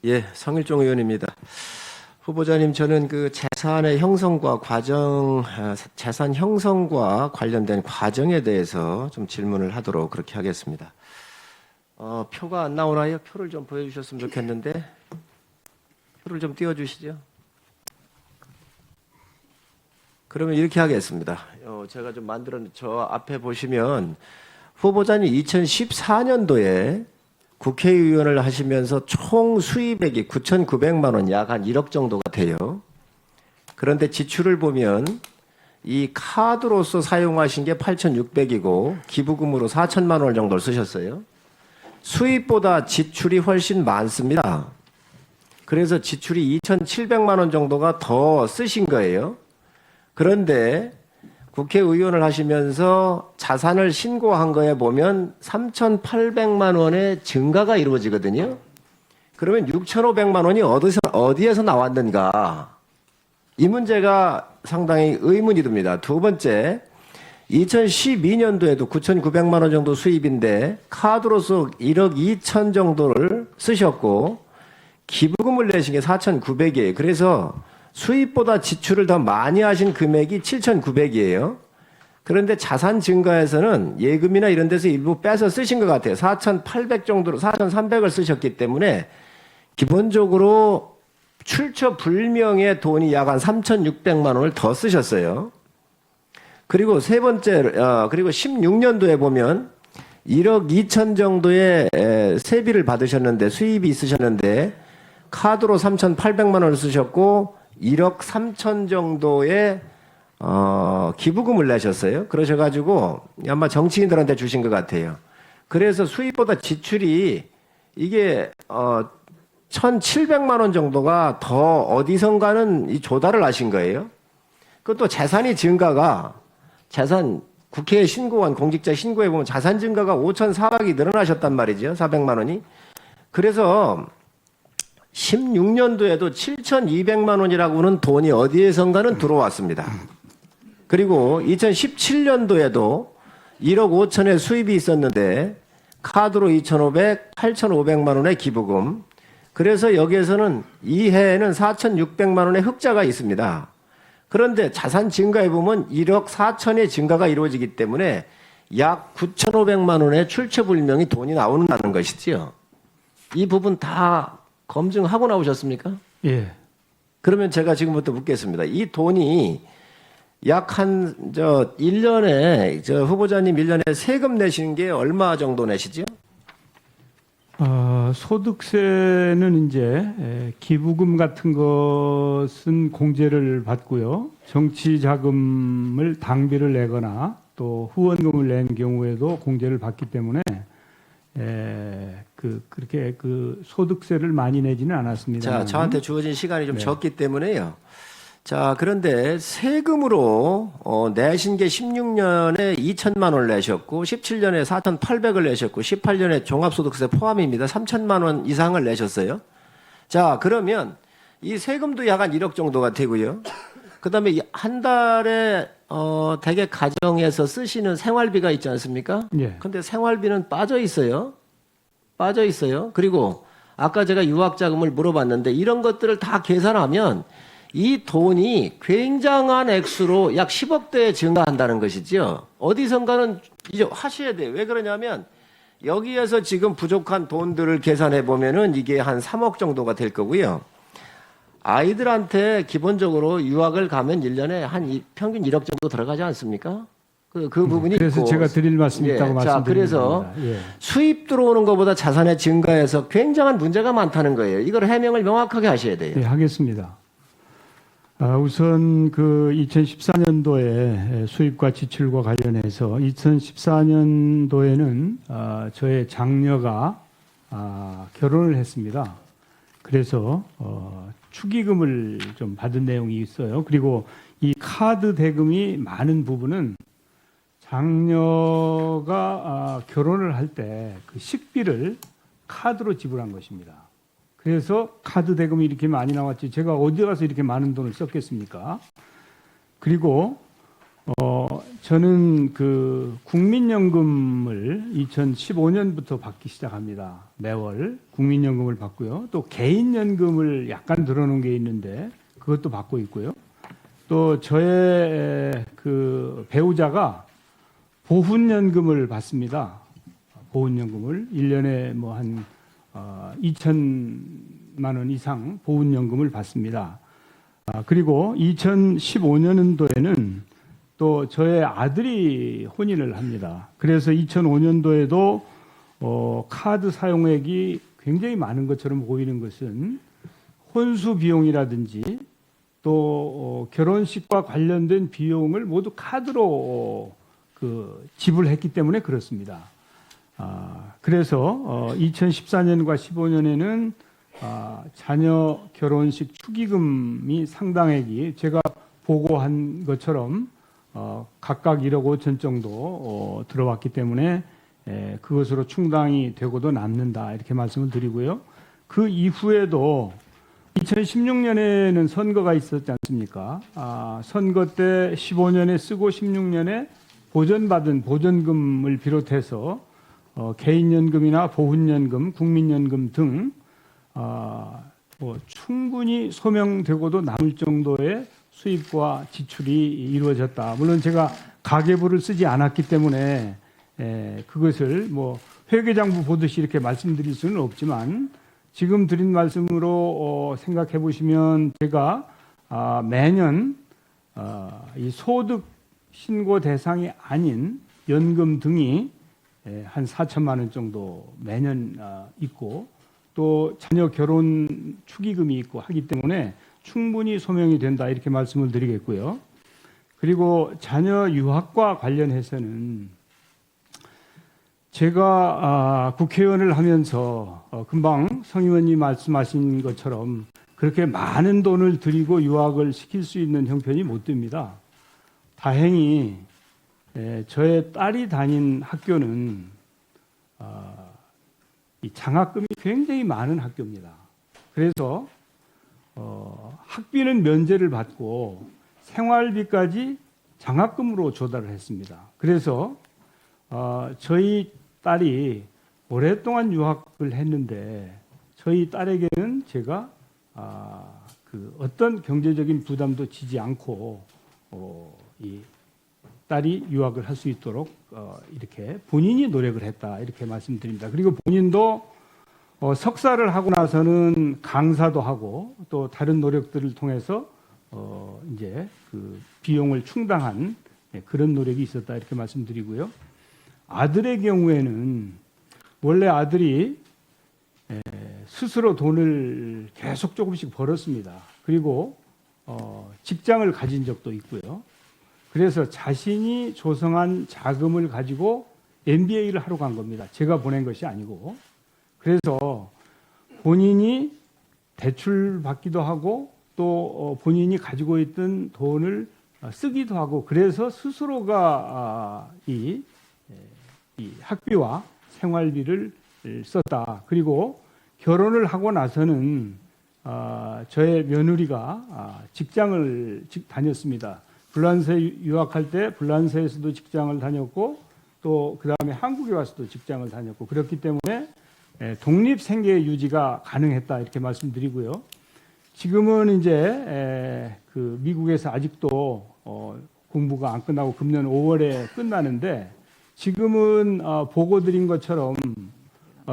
예, 성일종 의원입니다. 후보자님, 저는 그 재산의 형성과 재산 형성과 관련된 과정에 대해서 좀 질문을 하도록 그렇게 하겠습니다. 표가 안 나오나요? 표를 좀 보여주셨으면 좋겠는데, 표를 좀 띄워주시죠. 그러면 이렇게 하겠습니다. 제가 좀 저 앞에 보시면 후보자님 2014년도에 국회의원을 하시면서 총 수입액이 9,900만 원, 약 한 1억 정도가 돼요. 그런데 지출을 보면 이 카드로서 사용하신 게 8,600이고 기부금으로 4천만 원 정도를 쓰셨어요. 수입보다 지출이 훨씬 많습니다. 그래서 지출이 2,700만 원 정도가 더 쓰신 거예요. 그런데 국회의원을 하시면서 자산을 신고한 거에 보면 3,800만 원의 증가가 이루어지거든요. 그러면 6,500만 원이 어디에서 나왔는가? 이 문제가 상당히 의문이 듭니다. 두 번째, 2012년도에도 9,900만 원 정도 수입인데 카드로서 1억 2천 정도를 쓰셨고 기부금을 내신 게 4,900이에요. 그래서 수입보다 지출을 더 많이 하신 금액이 7,900이에요. 그런데 자산 증가에서는 예금이나 이런 데서 일부 빼서 쓰신 것 같아요. 4,800 정도로 4,300을 쓰셨기 때문에 기본적으로 출처 불명의 돈이 약 한 3,600만 원을 더 쓰셨어요. 그리고 세 번째, 그리고 16년도에 보면 1억 2천 정도의 세비를 받으셨는데, 수입이 있으셨는데 카드로 3,800만 원을 쓰셨고 1억 3천 정도의 기부금을 내셨어요. 그러셔가지고 아마 정치인들한테 주신 것 같아요. 그래서 수입보다 지출이 이게 1,700만 원 정도가 더 어디선가는 이 조달을 하신 거예요. 그것도 재산이 증가가 국회에 신고한 공직자 신고해 보면 자산 증가가 5,400이 늘어나셨단 말이죠. 400만 원이. 그래서 16년도에도 7,200만 원이라고 하는 돈이 어디에선가는 들어왔습니다. 그리고 2017년도에도 1억 5천의 수입이 있었는데 카드로 2,500, 8,500만 원의 기부금. 그래서 여기에서는 이 해에는 4,600만 원의 흑자가 있습니다. 그런데 자산 증가해 보면 1억 4천의 증가가 이루어지기 때문에 약 9,500만 원의 출처불명의 돈이 나오는 것이지요. 이 부분 다 검증하고 나오셨습니까? 예. 그러면 제가 지금부터 묻겠습니다. 이 돈이 약 1년에, 후보자님 1년에 세금 내시는 게 얼마 정도 내시죠? 소득세는 이제 기부금 같은 것은 공제를 받고요. 정치 자금을 당비를 내거나 또 후원금을 낸 경우에도 공제를 받기 때문에 그렇게 소득세를 많이 내지는 않았습니다. 자, 저한테 주어진 시간이 좀 네. 적기 때문에요. 자, 그런데 세금으로 내신 게 16년에 2천만 원을 내셨고 17년에 4,800을 내셨고 18년에 종합소득세 포함입니다. 3천만 원 이상을 내셨어요. 자, 그러면 이 세금도 약 한 1억 정도가 되고요. 그다음에 한 달에 대개 가정에서 쓰시는 생활비가 있지 않습니까? 예. 근데 생활비는 빠져 있어요. 그리고 아까 제가 유학자금을 물어봤는데 이런 것들을 다 계산하면 이 돈이 굉장한 액수로 약 10억대 증가한다는 것이죠. 어디선가는 이제 하셔야 돼요. 왜 그러냐면 여기에서 지금 부족한 돈들을 계산해 보면은 이게 한 3억 정도가 될 거고요. 아이들한테 기본적으로 유학을 가면 1년에 한 평균 1억 정도 들어가지 않습니까? 그 부분이 그래서 있고. 제가 드릴 말씀이 있다고 말씀드립니다. 자, 그래서 수입 들어오는 것보다 자산의 증가에서 굉장한 문제가 많다는 거예요. 이걸 해명을 명확하게 하셔야 돼요. 네, 하겠습니다. 우선 2014년도에 수입과 지출과 관련해서 2014년도에는 저의 장녀가 결혼을 했습니다. 그래서 축의금을 좀 받은 내용이 있어요. 그리고 이 카드 대금이 많은 부분은 장녀가 결혼을 할 때 그 식비를 카드로 지불한 것입니다. 그래서 카드 대금이 이렇게 많이 나왔지 제가 어디 가서 이렇게 많은 돈을 썼겠습니까? 그리고 저는 그 국민연금을 2015년부터 받기 시작합니다. 매월 국민연금을 받고요. 또 개인연금을 약간 늘어놓은 게 있는데 그것도 받고 있고요. 또 저의 그 배우자가 보훈연금을 받습니다. 보훈연금을 1년에 뭐 한 2천만 원 이상 보훈연금을 받습니다. 그리고 2015년도에는 또 저의 아들이 혼인을 합니다. 그래서 2005년도에도 카드 사용액이 굉장히 많은 것처럼 보이는 것은 혼수 비용이라든지 또 결혼식과 관련된 비용을 모두 카드로 지불했기 때문에 그렇습니다. 그래서 2014년과 15년에는 자녀 결혼식 축의금이 상당액이 제가 보고한 것처럼 각각 1억 5천 정도 들어왔기 때문에 그것으로 충당이 되고도 남는다 이렇게 말씀을 드리고요. 그 이후에도 2016년에는 선거가 있었지 않습니까? 선거 때 15년에 쓰고 16년에 보전받은 보전금을 비롯해서 개인연금이나 보훈연금, 국민연금 등 뭐 충분히 소명되고도 남을 정도의 수입과 지출이 이루어졌다. 물론 제가 가계부를 쓰지 않았기 때문에 그것을 뭐 회계장부 보듯이 이렇게 말씀드릴 수는 없지만 지금 드린 말씀으로 생각해 보시면 제가 매년 이 소득 신고 대상이 아닌 연금 등이 한 4천만 원 정도 매년 있고 또 자녀 결혼 축의금이 있고 하기 때문에 충분히 소명이 된다 이렇게 말씀을 드리겠고요. 그리고 자녀 유학과 관련해서는 제가 국회의원을 하면서 금방 성 의원님 말씀하신 것처럼 그렇게 많은 돈을 들이고 유학을 시킬 수 있는 형편이 못 됩니다. 다행히 저의 딸이 다닌 학교는 이 장학금이 굉장히 많은 학교입니다. 그래서 학비는 면제를 받고 생활비까지 장학금으로 조달을 했습니다. 그래서 저희 딸이 오랫동안 유학을 했는데 저희 딸에게는 제가 그 어떤 경제적인 부담도 지지 않고 이 딸이 유학을 할 수 있도록 이렇게 본인이 노력을 했다 이렇게 말씀드립니다. 그리고 본인도 석사를 하고 나서는 강사도 하고 또 다른 노력들을 통해서 이제 그 비용을 충당한 그런 노력이 있었다 이렇게 말씀드리고요. 아들의 경우에는 원래 아들이 스스로 돈을 계속 조금씩 벌었습니다. 그리고 직장을 가진 적도 있고요. 그래서 자신이 조성한 자금을 가지고 MBA를 하러 간 겁니다. 제가 보낸 것이 아니고. 그래서 본인이 대출 받기도 하고 또 본인이 가지고 있던 돈을 쓰기도 하고 그래서 스스로가 이 학비와 생활비를 썼다. 그리고 결혼을 하고 나서는 저의 며느리가 직장을 다녔습니다. 불란서에 유학할 때 불란서에서도 직장을 다녔고 또 그다음에 한국에 와서도 직장을 다녔고 그렇기 때문에 독립 생계 유지가 가능했다 이렇게 말씀드리고요. 지금은 이제 그 미국에서 아직도 공부가 안 끝나고 금년 5월에 끝나는데 지금은 보고 드린 것처럼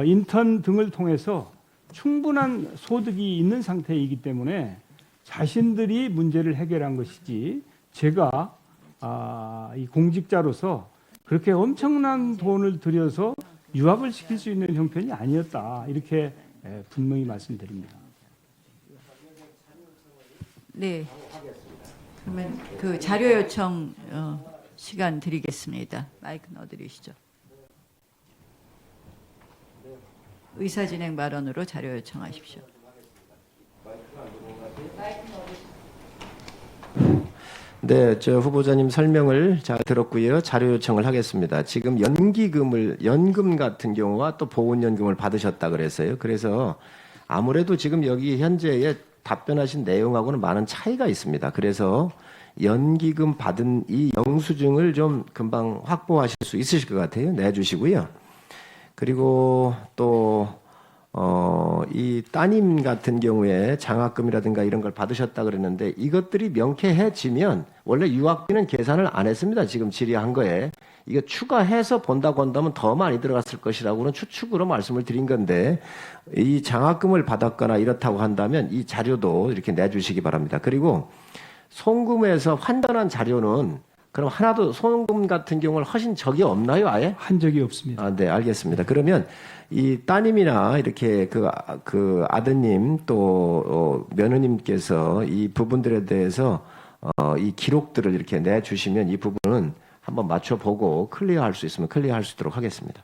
인턴 등을 통해서 충분한 소득이 있는 상태이기 때문에 자신들이 문제를 해결한 것이지 제가 이 공직자로서 그렇게 엄청난 돈을 들여서 유학을 시킬 수 있는 형편이 아니었다 이렇게 분명히 말씀드립니다. 네. 그러면 그 자료 요청 시간 드리겠습니다. 마이크 넣어드리시죠. 의사진행 발언으로 자료 요청하십시오. 네, 저 후보자님 설명을 잘 들었고요. 자료 요청을 하겠습니다. 지금 연금 같은 경우와 또 보훈연금을 받으셨다 그랬어요. 그래서 아무래도 지금 여기 현재에 답변하신 내용하고는 많은 차이가 있습니다. 그래서 연기금 받은 이 영수증을 좀 금방 확보하실 수 있으실 것 같아요. 내주시고요. 그리고 또 이 따님 같은 경우에 장학금이라든가 이런 걸 받으셨다 그랬는데 이것들이 명쾌해지면 원래 유학비는 계산을 안 했습니다. 지금 질의한 거에. 이거 추가해서 본다고 한다면 더 많이 들어갔을 것이라고는 추측으로 말씀을 드린 건데 이 장학금을 받았거나 이렇다고 한다면 이 자료도 이렇게 내주시기 바랍니다. 그리고 송금에서 환전한 자료는 그럼 하나도 송금 같은 경우를 하신 적이 없나요, 아예? 한 적이 없습니다. 아, 네, 알겠습니다. 그러면 이 따님이나 이렇게 그 아드님 또 며느님께서 이 부분들에 대해서 이 기록들을 이렇게 내주시면 이 부분은 한번 맞춰보고 클리어할 수 있으면 클리어할 수 있도록 하겠습니다.